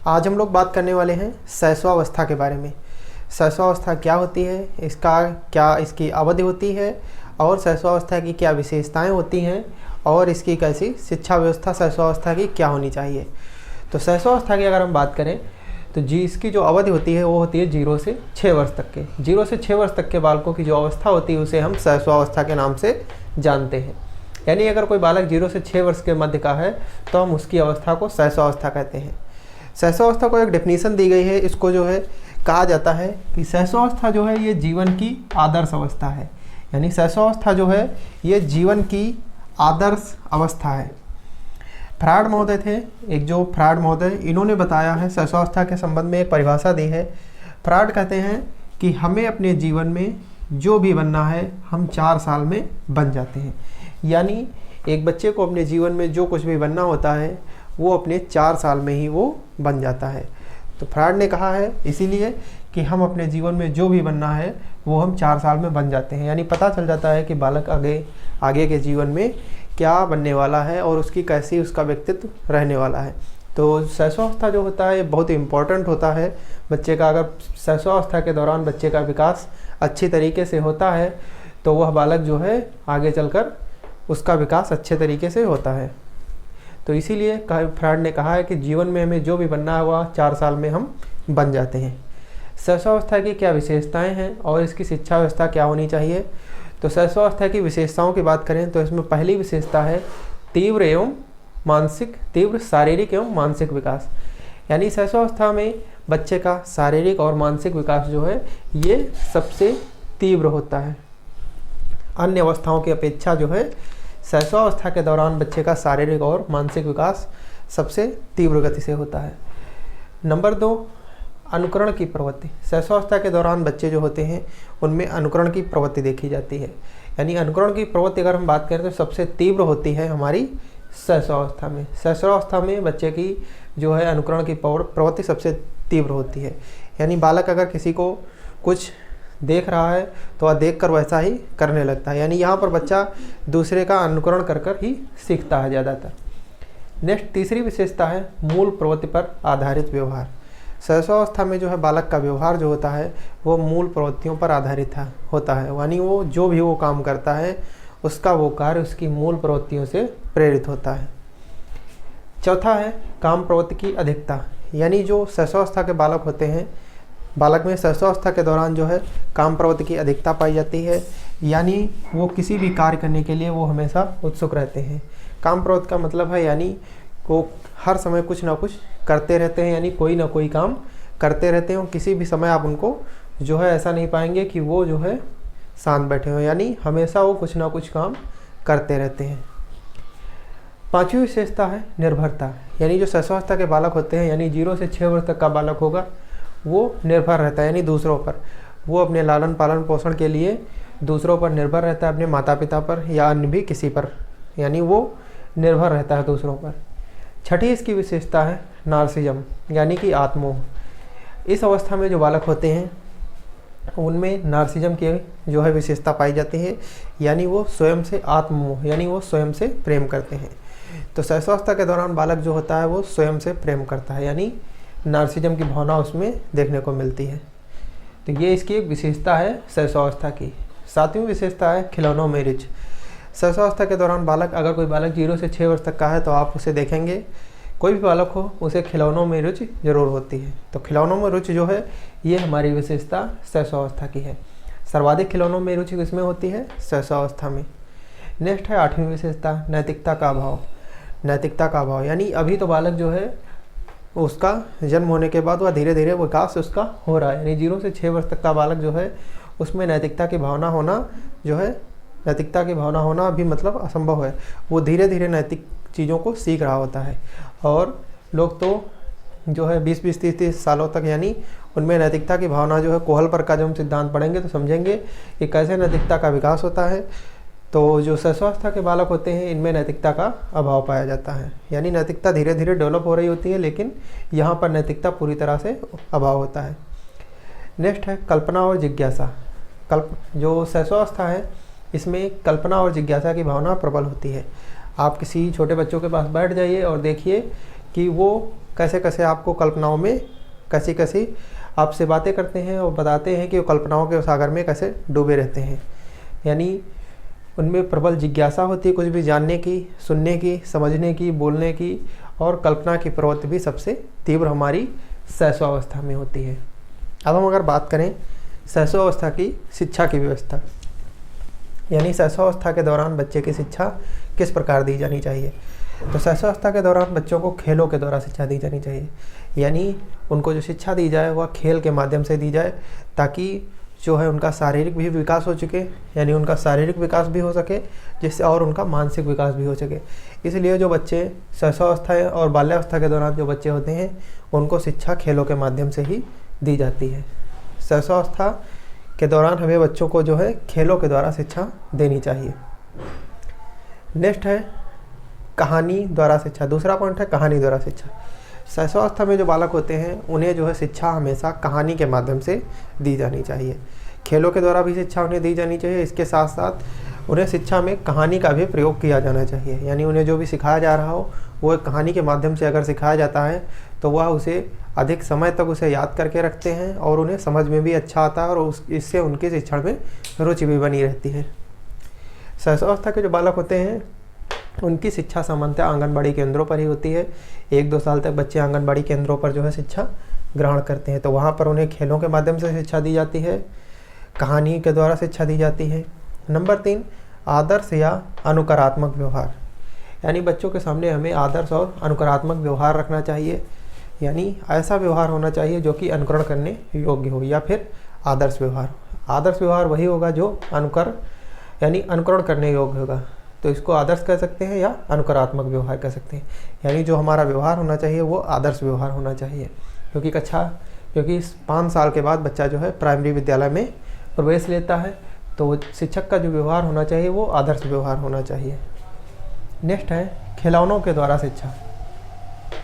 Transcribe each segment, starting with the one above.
आज हम लोग बात करने वाले हैं शैशवावस्था के बारे में। शैशवावस्था क्या होती है, इसकी अवधि होती है और शैशवावस्था की क्या विशेषताएं होती हैं और इसकी कैसी शिक्षा व्यवस्था शैशवावस्था की क्या होनी चाहिए। तो शैशवावस्था की अगर हम बात करें तो इसकी जो अवधि होती है वो होती है 0 से 6 वर्ष तक के। 0 से 6 वर्ष तक के बालकों की जो अवस्था होती है उसे हम शैशवावस्था के नाम से जानते हैं। यानी अगर कोई बालक 0 से 6 वर्ष के मध्य का है तो हम उसकी अवस्था को शैशवावस्था कहते हैं। शैशवावस्था को एक डेफिनेशन दी गई है, इसको जो है कहा जाता है कि शैशवावस्था जो है ये जीवन की आदर्श अवस्था है। यानी शैशवावस्था जो है ये जीवन की आदर्श अवस्था है। फ्रायड महोदय थे, एक जो फ्रायड महोदय, इन्होंने बताया है शैशवावस्था के संबंध में एक परिभाषा दी है। फ्रायड कहते हैं कि हमें अपने जीवन में जो भी बनना है हम 4 साल में बन जाते हैं। यानी एक बच्चे को अपने जीवन में जो कुछ भी बनना होता है वो अपने 4 साल में ही वो बन जाता है। तो फ्रायड ने कहा है इसीलिए कि हम अपने जीवन में जो भी बनना है वो हम 4 साल में बन जाते हैं। यानी पता चल जाता है कि बालक आगे के जीवन में क्या बनने वाला है और उसका व्यक्तित्व रहने वाला है। तो शैशवावस्था जो होता है बहुत ही इम्पोर्टेंट होता है बच्चे का। अगर शैशवावस्था के दौरान बच्चे का विकास अच्छी तरीके से होता है तो वह बालक जो है आगे चलकर उसका विकास अच्छे तरीके से होता है। तो इसीलिए फ्रायड ने कहा है कि जीवन में हमें जो भी बनना है वह 4 साल में हम बन जाते हैं। शैशवावस्था की क्या विशेषताएं हैं और इसकी शिक्षा व्यवस्था क्या होनी चाहिए। तो शैशवावस्था की विशेषताओं की बात करें तो इसमें पहली विशेषता है तीव्र शारीरिक एवं मानसिक विकास। यानी शैशवावस्था में बच्चे का शारीरिक और मानसिक विकास जो है ये सबसे तीव्र होता है। अन्य अवस्थाओं की अपेक्षा जो है शैशवावस्था के दौरान बच्चे का शारीरिक और मानसिक विकास सबसे तीव्र गति से होता है। नंबर 2, अनुकरण की प्रवृत्ति। शैशवावस्था के दौरान बच्चे जो होते हैं उनमें अनुकरण की प्रवृत्ति देखी जाती है। यानी अनुकरण की प्रवृत्ति अगर हम बात करें तो सबसे तीव्र होती है हमारी शैशवावस्था में। शैशवावस्था में बच्चे की जो है अनुकरण की प्रवृत्ति सबसे तीव्र होती है। यानी बालक अगर किसी को कुछ देख रहा है तो वह देखकर वैसा ही करने लगता है। यानी यहाँ पर बच्चा दूसरे का अनुकरण कर ही सीखता है ज़्यादातर। नेक्स्ट, तीसरी विशेषता है मूल प्रवृत्ति पर आधारित व्यवहार। शैशवावस्था में जो है बालक का व्यवहार जो होता है वो मूल प्रवृत्तियों पर आधारित होता है। यानी वो जो भी वो काम करता है उसका वो कार्य उसकी मूल प्रवृत्तियों से प्रेरित होता है। चौथा है काम प्रवृत्ति की अधिकता। यानी जो शैशवावस्था के बालक होते हैं, बालक में शैशवावस्था के दौरान जो है काम प्रवृत्ति की अधिकता पाई जाती है। यानी वो किसी भी कार्य करने के लिए वो हमेशा उत्सुक रहते हैं। काम प्रवृत्ति का मतलब है यानी वो हर समय कुछ ना कुछ करते रहते हैं, यानी कोई ना कोई काम करते रहते हैं। किसी भी समय आप उनको जो है ऐसा नहीं पाएंगे कि वो जो है शांत बैठे हों, यानी हमेशा वो कुछ ना कुछ काम करते रहते हैं। पांचवी विशेषता है निर्भरता। यानी जो शैशवावस्था के बालक होते हैं, यानी 0 से 6 वर्ष तक का बालक होगा वो निर्भर रहता है, यानी दूसरों पर। वो अपने लालन पालन पोषण के लिए दूसरों पर निर्भर रहता है, अपने माता पिता पर या अन्य भी किसी पर, यानी वो निर्भर रहता है दूसरों पर। छठी इसकी विशेषता है नार्सिज्म, यानी कि आत्मोह। इस अवस्था में जो बालक होते हैं उनमें नार्सिज्म की जो है विशेषता पाई जाती है। यानी वो स्वयं से आत्ममोह, यानी वो स्वयं से प्रेम करते हैं। तो शैशवावस्था के दौरान बालक जो होता है वो स्वयं से प्रेम करता है, यानी नार्सिज्म की भावना उसमें देखने को मिलती है। तो ये इसकी एक विशेषता है शैशवावस्था की। 7वीं विशेषता है खिलौनों में रुचि। शैशवावस्था के दौरान अगर कोई बालक 0 से 6 वर्ष तक का है तो आप उसे देखेंगे, कोई भी बालक हो उसे खिलौनों में रुचि जरूर होती है। तो खिलौनों में रुचि जो है ये हमारी विशेषता शैशवावस्था की है। सर्वाधिक खिलौनों में रुचि किसमें होती है? शैशवावस्था में। नेक्स्ट है 8वीं विशेषता नैतिकता का अभाव। नैतिकता का अभाव यानी अभी तो बालक जो है उसका जन्म होने के बाद वह धीरे धीरे विकास उसका हो रहा है। यानी 0 से 6 वर्ष तक का बालक जो है उसमें नैतिकता की भावना होना भी मतलब असंभव है। वो धीरे धीरे नैतिक चीज़ों को सीख रहा होता है। और लोग तो जो है 20-20, 30-30 सालों तक यानी उनमें नैतिकता की भावना जो है कोहलपर का जब हम सिद्धांत पढ़ेंगे तो समझेंगे कि कैसे नैतिकता का विकास होता है। तो जो शैशवावस्था के बालक होते हैं इनमें नैतिकता का अभाव पाया जाता है। यानी नैतिकता धीरे धीरे डेवलप हो रही होती है लेकिन यहाँ पर नैतिकता पूरी तरह से अभाव होता है। नेक्स्ट है कल्पना और जिज्ञासा। जो शैशवावस्था है इसमें कल्पना और जिज्ञासा की भावना प्रबल होती है। आप किसी छोटे बच्चों के पास बैठ जाइए और देखिए कि वो कैसे कैसे आपको कल्पनाओं में कैसी कैसी आपसे बातें करते हैं और बताते हैं कि वो कल्पनाओं के सागर में कैसे डूबे रहते हैं। यानी उनमें प्रबल जिज्ञासा होती है कुछ भी जानने की, सुनने की, समझने की, बोलने की, और कल्पना की प्रवृत्ति भी सबसे तीव्र हमारी शैशवावस्था में होती है। अब हम अगर बात करें शैशवावस्था की शिक्षा की व्यवस्था, यानी शैशवावस्था के दौरान बच्चे की शिक्षा किस प्रकार दी जानी चाहिए, तो शैशवावस्था के दौरान बच्चों को खेलों के द्वारा शिक्षा दी जानी चाहिए। यानी उनको जो शिक्षा दी जाए वह खेल के माध्यम से दी जाए, ताकि जो है उनका शारीरिक भी विकास हो चुके, यानी उनका शारीरिक विकास भी हो सके जिससे, और उनका मानसिक विकास भी हो सके। इसलिए जो बच्चे शैशवावस्था और बाल्यावस्था के दौरान जो बच्चे होते हैं उनको शिक्षा खेलों के माध्यम से ही दी जाती है। शैशवावस्था के दौरान हमें बच्चों को जो है खेलों के द्वारा शिक्षा देनी चाहिए। नेक्स्ट है कहानी द्वारा शिक्षा। दूसरा पॉइंट है कहानी द्वारा शिक्षा। शैशवावस्था में जो बालक होते हैं उन्हें जो है शिक्षा हमेशा कहानी के माध्यम से दी जानी चाहिए। खेलों के द्वारा भी शिक्षा उन्हें दी जानी चाहिए, इसके साथ साथ उन्हें शिक्षा में कहानी का भी प्रयोग किया जाना चाहिए। यानी उन्हें जो भी सिखाया जा रहा हो वो एक कहानी के माध्यम से अगर सिखाया जाता है तो वह उसे अधिक समय तक उसे याद करके रखते हैं और उन्हें समझ में भी अच्छा आता है और इससे उनकी शिक्षण में रुचि भी बनी रहती है। शैशवावस्था के जो बालक होते हैं उनकी शिक्षा सामान्यतः आंगनबाड़ी केंद्रों पर ही होती है। 1-2 साल तक बच्चे आंगनबाड़ी केंद्रों पर जो है शिक्षा ग्रहण करते हैं, तो वहाँ पर उन्हें खेलों के माध्यम से शिक्षा दी जाती है, कहानी के द्वारा शिक्षा दी जाती है। नंबर 3, आदर्श या अनुकरात्मक व्यवहार। यानी बच्चों के सामने हमें आदर्श और अनुकरात्मक व्यवहार रखना चाहिए। यानी ऐसा व्यवहार होना चाहिए जो कि अनुकरण करने योग्य हो, या फिर आदर्श व्यवहार। आदर्श व्यवहार वही होगा जो अनुकरण करने योग्य होगा, तो इसको आदर्श कह सकते हैं या अनुकरात्मक व्यवहार कह सकते हैं। यानी जो हमारा व्यवहार होना चाहिए वो आदर्श व्यवहार होना चाहिए, क्योंकि 5 साल के बाद बच्चा जो है प्राइमरी विद्यालय में प्रवेश लेता है, तो शिक्षक का जो व्यवहार होना चाहिए वो आदर्श व्यवहार होना चाहिए। नेक्स्ट है खिलौनों के द्वारा शिक्षा।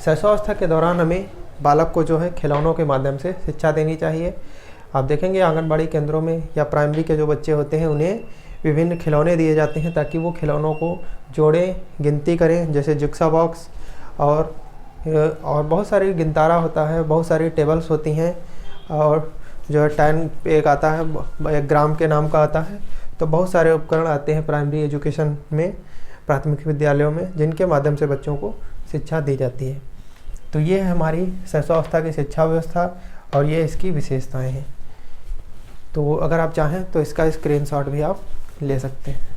शैशवावस्था के दौरान हमें बालक को जो है खिलौनों के माध्यम से शिक्षा देनी चाहिए। आप देखेंगे आंगनबाड़ी केंद्रों में या प्राइमरी के जो बच्चे होते हैं उन्हें विभिन्न खिलौने दिए जाते हैं ताकि वो खिलौनों को जोड़ें, गिनती करें, जैसे जिक्सा बॉक्स और बहुत सारी गिनतारा होता है, बहुत सारी टेबल्स होती हैं, और जो है 10 एक आता है, 1 ग्राम के नाम का आता है। तो बहुत सारे उपकरण आते हैं प्राइमरी एजुकेशन में, प्राथमिक विद्यालयों में, जिनके माध्यम से बच्चों को शिक्षा दी जाती है। तो ये है हमारी शैशवावस्था की शिक्षा व्यवस्था और ये इसकी विशेषताएं हैं। तो अगर आप चाहें तो इसका स्क्रीनशॉट भी आप ले सकते हैं।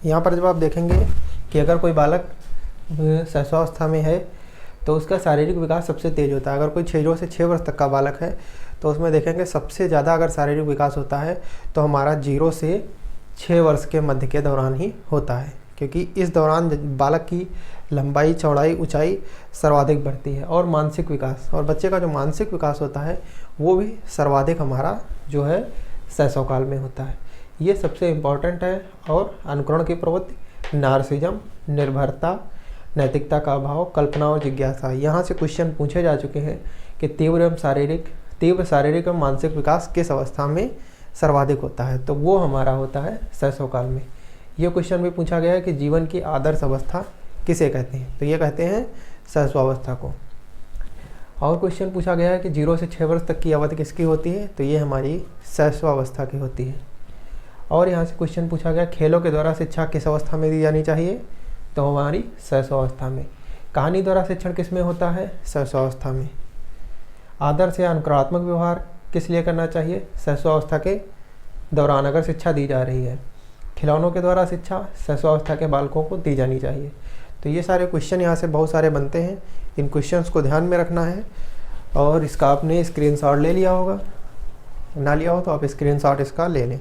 यहाँ पर जब आप देखेंगे कि अगर कोई बालक शैशवावस्था में है तो उसका शारीरिक विकास सबसे तेज़ होता है। अगर कोई 0 से 6 वर्ष तक का बालक है तो उसमें देखेंगे सबसे ज़्यादा अगर शारीरिक विकास होता है तो हमारा 0 से 6 वर्ष के मध्य के दौरान ही होता है, क्योंकि इस दौरान बालक की लंबाई, चौड़ाई, ऊंचाई सर्वाधिक बढ़ती है, और मानसिक विकास, और बच्चे का जो मानसिक विकास होता है वो भी सर्वाधिक हमारा जो है शैशवकाल में होता है। ये सबसे इम्पॉर्टेंट है। और अनुकरण की प्रवृत्ति, नार्सिज्म, निर्भरता, नैतिकता का अभाव, कल्पना और जिज्ञासा, यहाँ से क्वेश्चन पूछे जा चुके हैं कि तीव्र शारीरिक और मानसिक विकास किस अवस्था में सर्वाधिक होता है, तो वो हमारा होता है शैशवकाल में। ये क्वेश्चन भी पूछा गया है कि जीवन की आदर्श अवस्था किसे कहते हैं, तो ये कहते हैं शैशवावस्था को। और क्वेश्चन पूछा गया है कि 0 से 6 वर्ष तक की अवधि किसकी होती है, तो ये हमारी शैशवावस्था की होती है। और यहाँ से क्वेश्चन पूछा गया खेलों के द्वारा शिक्षा किस अवस्था में दी जानी चाहिए, तो हमारी शैशवावस्था में। कहानी द्वारा शिक्षण किस में होता है, शैशवावस्था में। आदर्श या अनुकरणात्मक व्यवहार किस लिए करना चाहिए, शैशवावस्था के दौरान अगर शिक्षा दी जा रही है। खिलौनों के द्वारा शिक्षा शैशवावस्था के बालकों को दी जानी चाहिए। तो ये सारे क्वेश्चन यहाँ से बहुत सारे बनते हैं, इन क्वेश्चंस को ध्यान में रखना है। और इसका आपने स्क्रीनशॉट ले लिया होगा, ना लिया हो तो आप स्क्रीनशॉट इसका ले लें।